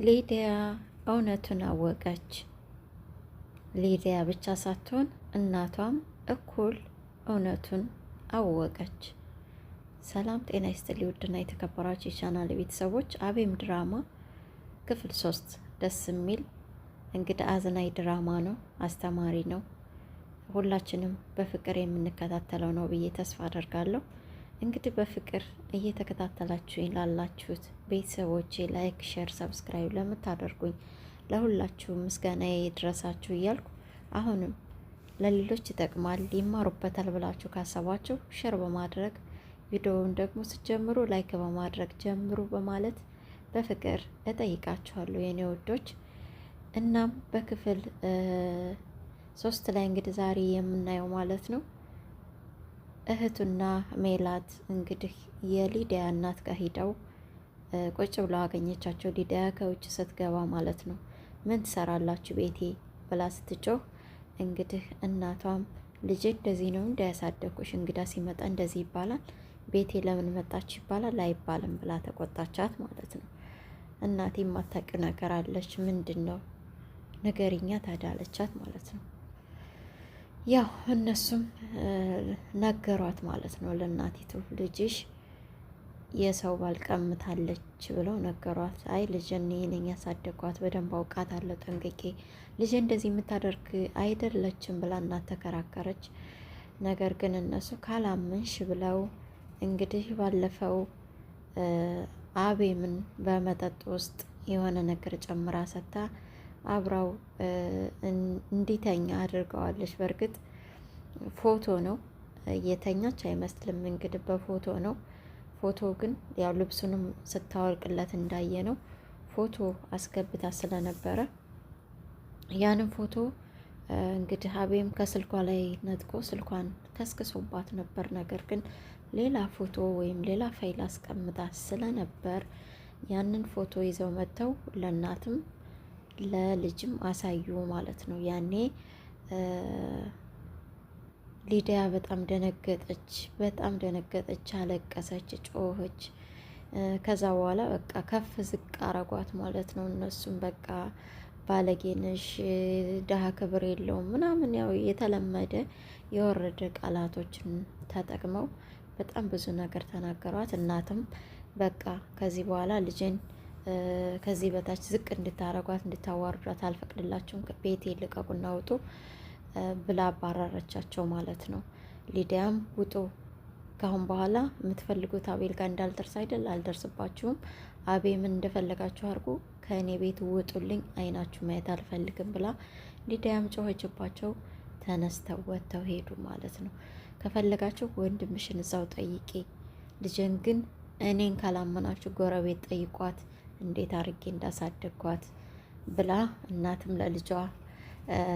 ሊዲያ እውነቱን አወቀች። ሊዲያ ብቻ ሳትሆን እናቷም እኩል እውነቱን አወቀች። ሰላም ጤና ይስጥልኝ ውድና የተከበራችሁ የቻናል ቤተሰቦች፣ አቤም ድራማ ክፍል 3 ደስ የሚል እንግዲህ አዝናኝ ድራማ ነው። አስተማሪ ነው። ሁላችንም በፍቅር የምንከታተለው ነው ብዬ ተስፋ አደርጋለሁ። እንግዲህ በፍቅር እየተከታተላችሁ ላላችሁት ቤተሰቦቼ ላይክ፣ ሼር፣ ሰብስክራይብ ለምታደርጉኝ ለሁላችሁ ምስጋና ይድረሳችሁ እያልኩ አሁንም ለሌሎች ይጠቅማል ይማሩበታል ብላችሁ ካሰባችሁ ሼር በማድረግ ቪዲዮውን ደግሞ ስትጀምሩ ላይክ በማድረግ ጀምሩ በማለት በፍቅር እጠይቃችኋለሁ የኔ ወዶች። እናም በክፍል 3 ላይ እንግዲህ ዛሬ የምናየው ማለት ነው እህቱና ሜላት እንግዲህ የሊዲያ እናት ጋር ሂደው ቁጭ ብለው አገኘቻቸው። ሊዲያ ከውጭ ስትገባ ማለት ነው። ምን ትሰራላችሁ ቤቴ ብላ ስትጮህ እንግዲህ እናቷም ልጄ እንደዚህ ነው እንዳያሳደኩሽ፣ እንግዳ ሲመጣ እንደዚህ ይባላል፣ ቤቴ ለምን መጣች ይባላል አይባልም ብላ ተቆጣቻት ማለት ነው። እናቴ የማታውቂው ነገር አለች፣ ምንድን ነው ንገሪኛ ታዲያ አለቻት ማለት ነው። ያው እነሱም ነገሯት ማለት ነው ለእናቲቱ፣ ልጅሽ የሰው ባል ቀምታለች ብለው ነገሯት። አይ ልጅ እኔ ነኝ ያሳደጓት፣ በደንብ አውቃታለሁ ጠንቅቄ፣ ልጅ እንደዚህ የምታደርግ አይደለችም ብላ እናት ተከራከረች። ነገር ግን እነሱ ካላመንሽ ብለው እንግዲህ ባለፈው አቤምን በመጠጥ ውስጥ የሆነ ነገር ጨምራ ሰታ አብራው እንዲተኛ አድርገዋለች። በእርግጥ ፎቶ ነው የተኛች አይመስልም። እንግዲህ በፎቶ ነው። ፎቶ ግን ያው ልብሱንም ስታወልቅለት እንዳየ ነው። ፎቶ አስገብታ ስለነበረ ያንን ፎቶ እንግዲህ አቤም ከስልኳ ላይ ነጥቆ ስልኳን ከስክሶባት ነበር። ነገር ግን ሌላ ፎቶ ወይም ሌላ ፋይል አስቀምጣ ስለነበር ያንን ፎቶ ይዘው መጥተው ለእናትም ለልጅም አሳዩ ማለት ነው። ያኔ ሊዲያ በጣም ደነገጠች፣ አለቀሰች፣ ጮኸች። ከዛ በኋላ በቃ ከፍ ዝቅ አረጓት ማለት ነው። እነሱም በቃ ባለጌነሽ፣ ደሃ ክብር የለውም ምናምን ያው የተለመደ የወረደ ቃላቶችን ተጠቅመው በጣም ብዙ ነገር ተናገሯት። እናትም በቃ ከዚህ በኋላ ልጅን ከዚህ በታች ዝቅ እንድታረጓት እንድታዋርዷት አልፈቅድላችሁም፣ ቤቴ ልቀቁና ውጡ ብላ አባረረቻቸው ማለት ነው። ሊዲያም ውጡ፣ ካሁን በኋላ የምትፈልጉት አቤል ጋር እንዳልደርስ አይደል፣ አልደርስባችሁም፣ አቤምን እንደፈለጋችሁ አድርጉ፣ ከእኔ ቤት ውጡልኝ፣ አይናችሁ ማየት አልፈልግም ብላ ሊዲያም ጮኸችባቸው። ተነስተው ወጥተው ሄዱ ማለት ነው። ከፈለጋችሁ ወንድምሽን እዛው ጠይቄ፣ ልጅን ግን እኔን ካላመናችሁ ጎረቤት ጠይቋት እንዴት አድርጌ እንዳሳደግኳት ብላ እናትም ለልጇ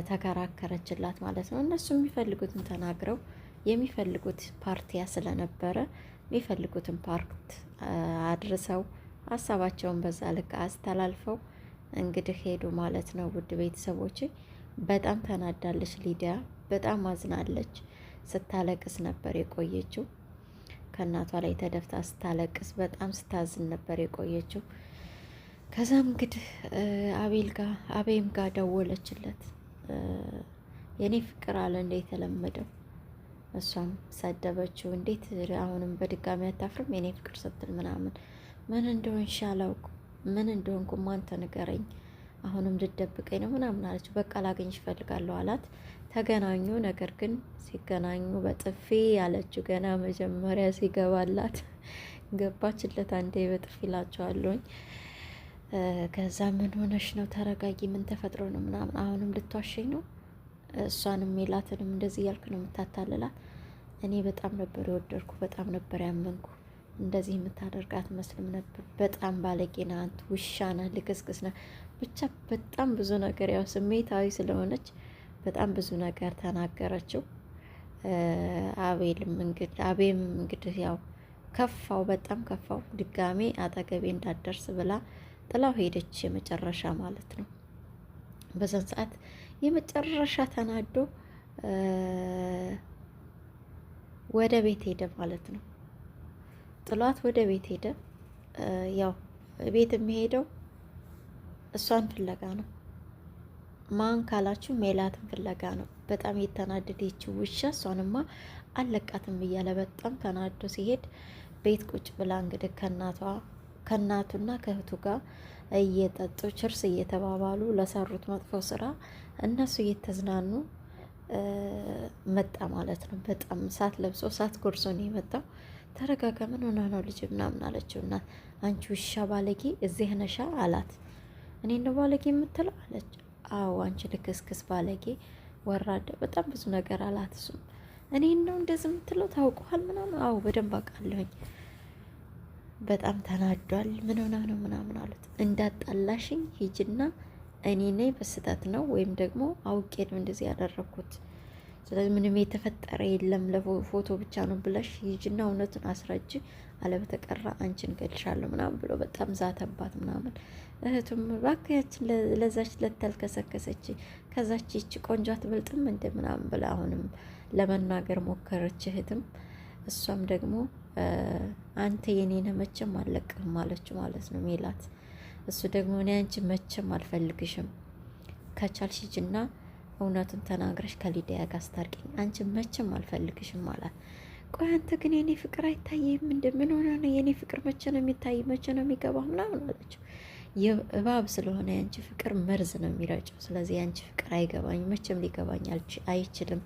ተከራከረችላት ማለት ነው። እነሱ የሚፈልጉትን ተናግረው የሚፈልጉት ፓርቲያ ስለነበረ የሚፈልጉትን ፓርት አድርሰው ሀሳባቸውን በዛ ልክ አስተላልፈው እንግዲህ ሄዱ ማለት ነው። ውድ ቤተሰቦች በጣም ተናዳለች ሊዲያ፣ በጣም አዝናለች። ስታለቅስ ነበር የቆየችው። ከእናቷ ላይ ተደፍታ ስታለቅስ በጣም ስታዝን ነበር የቆየችው። ከዛም እንግዲህ አቤም ጋር ደወለችለት። የኔ ፍቅር አለ እንደ የተለመደው። እሷም ሰደበችው። እንዴት አሁንም በድጋሚ አታፍርም የኔ ፍቅር ስትል ምናምን፣ ምን እንደሆንሽ አላውቅም፣ ምን እንደሆንኩም አንተ ንገረኝ፣ አሁንም ልደብቀኝ ነው ምናምን አለችው። በቃ ላገኝሽ እፈልጋለሁ አላት። ተገናኙ። ነገር ግን ሲገናኙ በጥፊ ያለችው ገና መጀመሪያ ሲገባላት ገባችለት። አንዴ በጥፊ ላቸዋለሁኝ። ከዛ ምን ሆነሽ ነው? ተረጋጊ፣ ምን ተፈጥሮ ነው ምናምን፣ አሁንም ልትዋሸኝ ነው? እሷንም ሜላትንም እንደዚህ እያልክ ነው የምታታልላት? እኔ በጣም ነበር የወደድኩ፣ በጣም ነበር ያመንኩ። እንደዚህ የምታደርጋት መስልም ነበር። በጣም ባለጌ ነህ አንተ፣ ውሻ ነህ፣ ልክስክስ ነህ። ብቻ በጣም ብዙ ነገር ያው ስሜታዊ ስለሆነች በጣም ብዙ ነገር ተናገረችው። አቤም እንግዲህ ያው ከፋው፣ በጣም ከፋው። ድጋሜ አጠገቤ እንዳትደርስ ብላ ጥላው ሄደች። የመጨረሻ ማለት ነው። በዛን ሰዓት የመጨረሻ ተናዶ ወደ ቤት ሄደ ማለት ነው። ጥሏት ወደ ቤት ሄደ። ያው ቤት የሚሄደው እሷን ፍለጋ ነው። ማን ካላችሁ ሜላትን ፍለጋ ነው። በጣም የተናደደች ውሻ እሷንማ አለቃትም እያለ በጣም ተናዶ ሲሄድ ቤት ቁጭ ብላ እንግዲህ ከእናቱና ከእህቱ ጋር እየጠጡ ችርስ እየተባባሉ ለሰሩት መጥፎ ስራ እነሱ እየተዝናኑ መጣ ማለት ነው። በጣም ሳት ለብሶ ሳት ጎርሶ ነው የመጣው። ተረጋጋ፣ ምን ሆነ ነው ልጅ ምናምን አለችው። እና አንቺ ውሻ ባለጌ እዚህ ነሻ አላት። እኔ ነው ባለጌ የምትለው አለች። አዎ አንቺ ልክስክስ ባለጌ ወራዳ፣ በጣም ብዙ ነገር አላት። እሱም እኔ ነው እንደዚህ የምትለው ታውቀዋል ምናምን። አዎ በደንብ አውቃለሁኝ። በጣም ተናዷል። ምን ሆና ነው ምናምን አሉት። እንዳጣላሽኝ ሂጅና እኔ ነኝ በስተት ነው ወይም ደግሞ አውቄ ነው እንደዚህ ያደረኩት፣ ስለዚህ ምንም የተፈጠረ የለም ለፎቶ ብቻ ነው ብለሽ ሂጅና እውነቱን አስረጅ፣ አለበተቀራ አንቺን እገልሻለሁ ምናምን ብሎ በጣም ዛተባት ምናምን። እህቱም እባክያችን ለዛች ለተልከሰከሰች ከዛች ይቺ ቆንጆ አትበልጥም እንደ ምናምን ብላ አሁንም ለመናገር ሞከረች እህትም። እሷም ደግሞ አንተ የኔነ መቼም አልለቅህም አለችው ማለት ነው ሜላት። እሱ ደግሞ እኔ አንቺ መቼም አልፈልግሽም፣ ከቻልሽ ሂጂና እውነቱን ተናግረሽ ከሊዲያ ጋር አስታርቂኝ፣ አንቺ መቼም አልፈልግሽም አላት። ቆይ አንተ ግን የኔ ፍቅር አይታይም? እንደምን ሆነ ነው የኔ ፍቅር መቼ ነው የሚታይ? መቼ ነው የሚገባው? ምናምን አለችው። የእባብ ስለሆነ የአንቺ ፍቅር መርዝ ነው የሚረጨው። ስለዚህ የአንቺ ፍቅር አይገባኝ፣ መቼም ሊገባኝ አይችልም።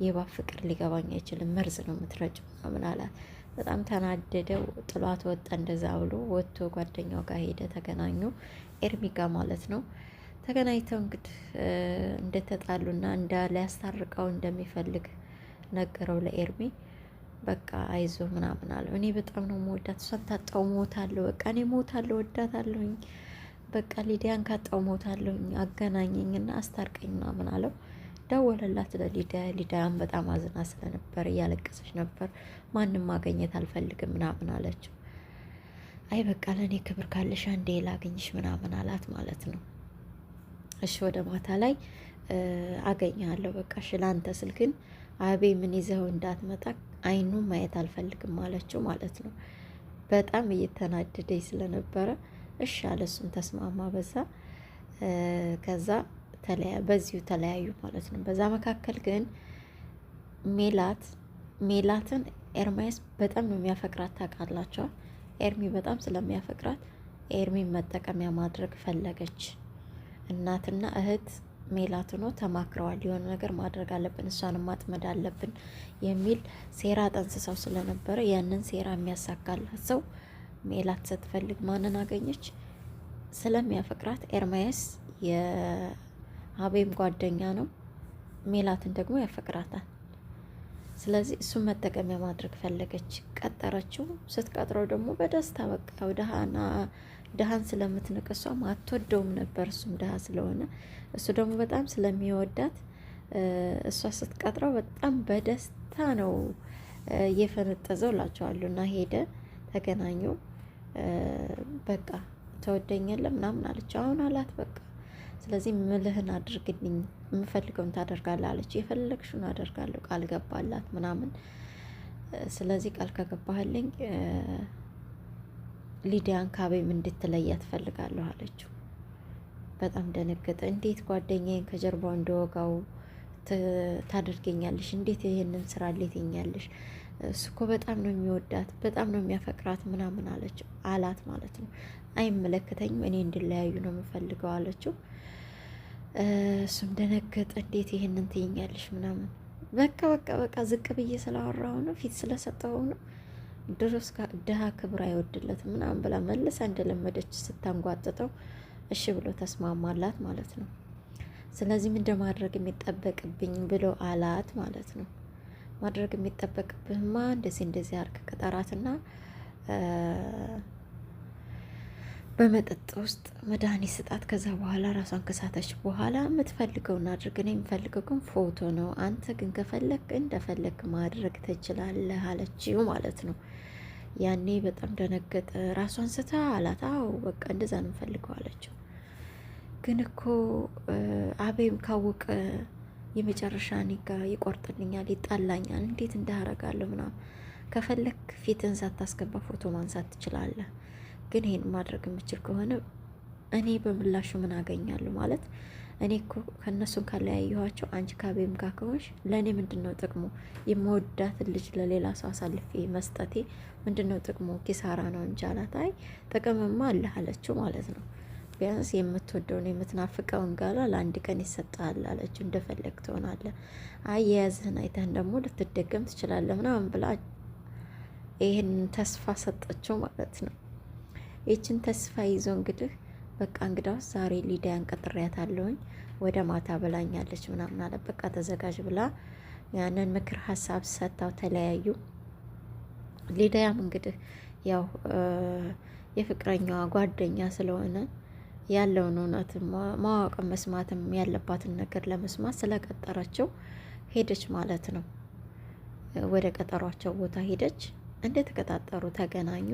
የእባብ ፍቅር ሊገባኝ አይችልም፣ መርዝ ነው የምትረጨው ምናምን አላት። በጣም ተናደደው፣ ጥሏት ወጣ። እንደዛ ብሎ ወጥቶ ጓደኛው ጋር ሄደ። ተገናኙ፣ ኤርሚ ጋር ማለት ነው። ተገናኝተው እንግዲህ እንደተጣሉና ሊያስታርቀው እንደሚፈልግ ነገረው ለኤርሚ። በቃ አይዞ ምናምን አለው። እኔ በጣም ነው መወዳት፣ እሷን ታጣው ሞታለሁ፣ በቃ እኔ ሞታለሁ፣ ወዳታለሁኝ፣ በቃ ሊዲያን ካጣው ሞታለሁኝ፣ አገናኘኝና አስታርቀኝ ምናምን አለው። ደወለላት ለሊዲያ። ሊዲያን በጣም አዝና ስለነበር እያለቀሰች ነበር። ማንም ማገኘት አልፈልግም ምናምን አለችው። አይ በቃ ለእኔ ክብር ካለሽ አንዴ ላገኝሽ ምናምን አላት ማለት ነው። እሺ ወደ ማታ ላይ አገኘሃለሁ፣ በቃ እሺ ለአንተ ስል ግን አቤ ምን ይዘው እንዳትመጣ አይኑ ማየት አልፈልግም አለችው ማለት ነው። በጣም እየተናደደኝ ስለነበረ እሺ አለ። እሱም ተስማማ በዛ። ከዛ በዚሁ ተለያዩ ማለት ነው። በዛ መካከል ግን ሜላትን ኤርሚያስ በጣም ነው የሚያፈቅራት ታውቃላችኋል። ኤርሚ በጣም ስለሚያፈቅራት ኤርሚን መጠቀሚያ ማድረግ ፈለገች። እናትና እህት ሜላት ሆኖ ተማክረዋል። የሆነ ነገር ማድረግ አለብን፣ እሷንም ማጥመድ አለብን የሚል ሴራ ጠንስሰው ስለነበረ ያንን ሴራ የሚያሳካላት ሰው ሜላት ስትፈልግ ማንን አገኘች? ስለሚያፈቅራት ኤርሚያስ የአቤም ጓደኛ ነው፣ ሜላትን ደግሞ ያፈቅራታል። ስለዚህ እሱን መጠቀሚያ ማድረግ ፈለገች። ቀጠረችው። ስትቀጥረው ደግሞ በደስታ በቃ ድሃን ስለምትንቅ እሷም አትወደውም ነበር፣ እሱም ድሃ ስለሆነ እሱ ደግሞ በጣም ስለሚወዳት እሷ ስትቀጥረው በጣም በደስታ ነው እየፈነጠዘው እላቸዋለሁ። እና ሄደ፣ ተገናኙ። በቃ ተወደኛለ ምናምን አለችው። አሁን አላት በቃ ስለዚህ ምልህን አድርግልኝ፣ የምፈልገውን ታደርጋለህ አለች። የፈለግሽውን አደርጋለሁ ቃል ገባላት ምናምን። ስለዚህ ቃል ከገባህልኝ ሊዲያን ካቤም እንድትለያ ትፈልጋለሁ አለችው። በጣም ደነገጠ። እንዴት ጓደኛዬን ከጀርባው እንደወጋው ታደርገኛለሽ? እንዴት ይህንን ስራ ሌትኛለሽ? እሱ እኮ በጣም ነው የሚወዳት፣ በጣም ነው የሚያፈቅራት ምናምን አለችው አላት ማለት ነው። አይመለከተኝም፣ እኔ እንድለያዩ ነው የምፈልገው አለችው። እሱም ደነገጠ። እንዴት ይህንን ትይኛለሽ ምናምን። በቃ ዝቅ ብዬ ስላወራሁ ነው፣ ፊት ስለሰጠው ነው፣ ድሮስ ድሃ ክብር አይወድለትም ምናምን ብላ መልሳ እንደለመደች ስታንጓጥጠው እሺ ብሎ ተስማማላት ማለት ነው። ስለዚህ ምንድን ማድረግ የሚጠበቅብኝ ብሎ አላት ማለት ነው። ማድረግ የሚጠበቅብህማ እንደዚህ አርክ ቅጠራትና በመጠጥ ውስጥ መድኃኒት ስጣት። ከዛ በኋላ ራሷን ከሳተች በኋላ የምትፈልገውን አድርግ። እኔ የምፈልገው ግን ፎቶ ነው፣ አንተ ግን ከፈለግ እንደፈለግ ማድረግ ትችላለህ አለችው ማለት ነው። ያኔ በጣም ደነገጠ። ራሷን ስታ አላት። አዎ በቃ እንደዛ ነው የምፈልገው አለችው። ግን እኮ አቤም ካወቀ የመጨረሻ እኔ ጋ ይቆርጥልኛል፣ ይጣላኛል፣ እንዴት እንዳረጋለሁ ምናምን። ከፈለግ ፊትን ሳታስገባ ፎቶ ማንሳት ትችላለህ፣ ግን ይሄን ማድረግ የምችል ከሆነ እኔ በምላሹ ምን አገኛለሁ ማለት እኔ እኮ ከእነሱን ካለያየኋቸው አንቺ ከአቤም ጋር ከሆንሽ ለእኔ ምንድን ነው ጥቅሙ? የምወዳትን ልጅ ለሌላ ሰው አሳልፌ መስጠቴ ምንድን ነው ጥቅሙ? ኪሳራ ነው እንጂ አላት። አይ ጥቅምማ አለህ አለችው ማለት ነው። ቢያንስ የምትወደውን የምትናፍቀውን ጋላ ለአንድ ቀን ይሰጣል አለችው። እንደፈለግ ትሆናለህ። አይ የያዝህን አይተህን ደግሞ ልትደገም ትችላለህ ምናምን ብላ ይህን ተስፋ ሰጠችው ማለት ነው። ይችን ተስፋ ይዞ እንግዲህ በቃ እንግዳውስ ዛሬ ሊዲያን ቀጥሬያታለሁኝ ወደ ማታ ብላኛለች ምናምን አለ። በቃ ተዘጋጅ ብላ ያንን ምክር ሀሳብ ሰጥታው ተለያዩ። ሊዲያም እንግዲህ ያው የፍቅረኛዋ ጓደኛ ስለሆነ ያለውን እውነት ማወቅም መስማትም ያለባትን ነገር ለመስማት ስለቀጠረችው ሄደች ማለት ነው። ወደ ቀጠሯቸው ቦታ ሄደች። እንደተቀጣጠሩ ተገናኙ።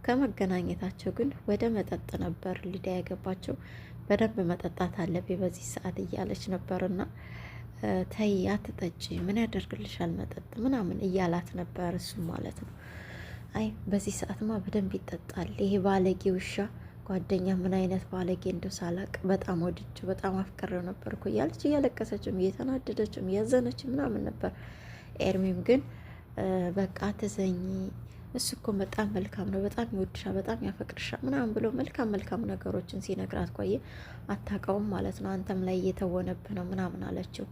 ከመገናኘታቸው ግን ወደ መጠጥ ነበር ሊዲያ የገባቸው። በደንብ መጠጣት አለብኝ በዚህ ሰዓት እያለች ነበርና ተይ አትጠጪ፣ ምን ያደርግልሻል መጠጥ ምናምን እያላት ነበር እሱም ማለት ነው። አይ በዚህ ሰዓትማ በደንብ ይጠጣል፣ ይሄ ባለጌ ውሻ ጓደኛ ምን አይነት ባለጌ እንደው ሳላቅ በጣም ወድጄ በጣም አፍቅሬው ነበር እኮ እያለች እያለቀሰችም እየተናደደችም እያዘነችም ምናምን ነበር። ኤርሚም ግን በቃ ትዘኝ፣ እሱ እኮ በጣም መልካም ነው፣ በጣም ይወድሻል፣ በጣም ያፈቅርሻል ምናምን ብሎ መልካም መልካም ነገሮችን ሲነግራት ቆየ። አታውቀውም ማለት ነው፣ አንተም ላይ እየተወነብህ ነው ምናምን አለችው።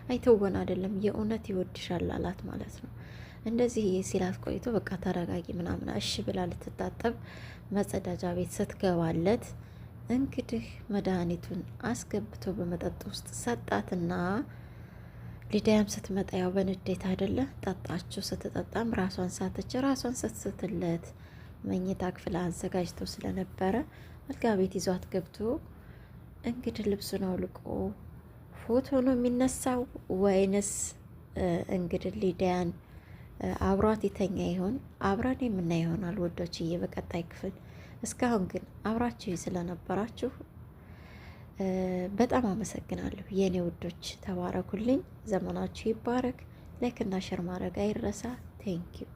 አይተወን አይደለም የእውነት ይወድሻል አላት ማለት ነው። እንደዚህ ሲላት ቆይቶ በቃ ተረጋጊ ምናምን እሺ ብላ ልትታጠብ መጸዳጃ ቤት ስትገባለት እንግዲህ መድኃኒቱን አስገብቶ በመጠጥ ውስጥ ሰጣትና ሊዲያም ስትመጣ ያው በንዴት አይደለ ጠጣችሁ። ስትጠጣም ራሷን ሳተች። ራሷን ስትስትለት መኝታ ክፍል አዘጋጅተው ስለነበረ አልጋ ቤት ይዟት ገብቶ እንግዲህ ልብሱን አውልቆ ፎቶ ነው የሚነሳው ወይንስ እንግዲህ ሊዲያን አብሯት የተኛ ይሆን? አብረን የምናይ ይሆናል ወዶችዬ በቀጣይ ክፍል። እስካሁን ግን አብራችሁ ስለነበራችሁ በጣም አመሰግናለሁ የኔ ውዶች። ተባረኩልኝ። ዘመናችሁ ይባረክ። ላይክ እና ሸር ማድረግ አይረሳ። ቴንኪዩ